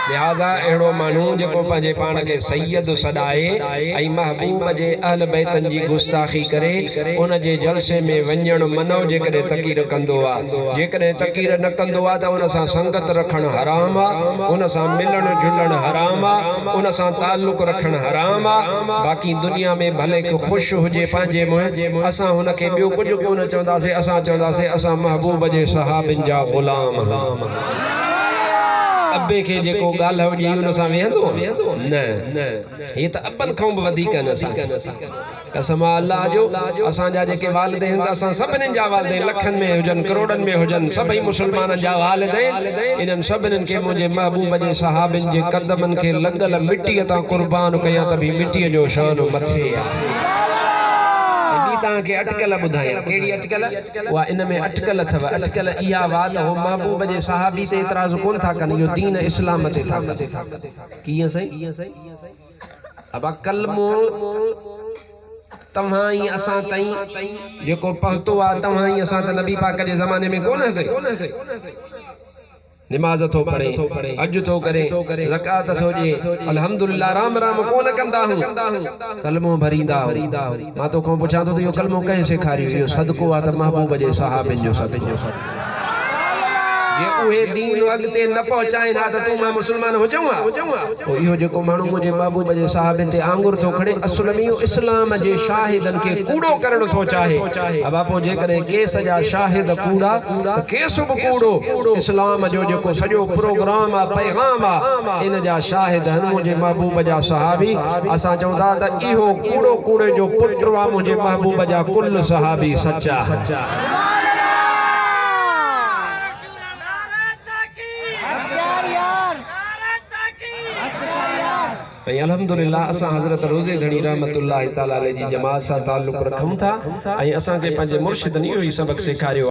लिहाजा अहिड़ो माण्हू जेको पंहिंजे पाण खे सैयद सॾाए ऐं महबूब जे अहल बैतनि जी गुस्ताखी करे उन जे जलसे में वञण मनो जेकॾहिं तकीर कंदो आहे। जेकॾहिं तकीर न कंदो आहे त उन सां संगत रखणु हराम आहे, उन सां मिलणु जुलणु हराम आहे, उन सां ताल्लुक़ रखणु हराम आहे। बाक़ी दुनिया में भले को ख़ुशि हुजे पंहिंजे में, असां हुनखे ॿियो कुझु कोन चवंदासीं, असां चवंदासीं असां महबूब जे सहाबिन जा ग़ुलाम आहियूं। अब्बे के जेको गाल हुजे उन सां वेहंदो न, ये त अब्बन खां बि वधीक न कसम अल्लाह जो। असां जा जेके वालिदैन असां सभिनी जा वालिदैन लखन में हुजन करोड़न में हुजन, सभई मुसलमान जा वालिदैन, इन्हनि सभिनी खे मुंहिंजे महबूब जे सहाबिन जे कदमनि खे लॻल मिटीअ तां कुर्बान कयां त भी मिटीअ जो शान मथे आहे। के अटकल बुधाया केड़ी अटकल वा इन में अटकल थव। अटकल इहा बात हो महबूब जे सहाबी ते इतराज कोन था कन, यो दीन इस्लाम ते था किए सही। अब कलमो तव्हां ही असां ताईं जेको पहुतो आ, तव्हां ही असां त नबी पाक जे ज़माने में कोन से। नमाज थो पढ़े, हज थो करे, ज़कात थो ॾे, अल्हम्दुलिल्लाह राम राम कोन कंदा हूं, कलमो भरींदा हो। मां तो को पुछां तो यो कलमो कंहिं सेखारियो? यो सदको आ त महबूब जे सहाबिन जो सदको। जे उहे दीन अगते न पहुचाइन हा त तू मां मुसलमान हो जाऊं। ओ इहो जेको माण्हू मुझे महबूब जे साहब ते आंगुर थो खड़े, असुल में इस्लाम जे शाहिदन के कूड़ो करण थो चाहे। अब आपो जे करे केस जा शाहिद कूड़ा त केस बि कूड़ो। इस्लाम जो जेको सॼो प्रोग्राम आ, पैगाम आ, इन जा शाहिद हन मुझे महबूब जा सहाबी। असां चवंदा त इहो कूड़ो कूड़े जो पुत्र आ मुझे महबूब जा कुल सहाबी सच्चा। अल्हम्दुलिल्लाह असां हज़रत रोज़े धनी रहमतुल्लाह तआला अलैहि जी जमात सां ताल्लुक़ रखूं था ऐं असां के पंहिंजे मुर्शिदनि इहो ई सबक सेखारियो।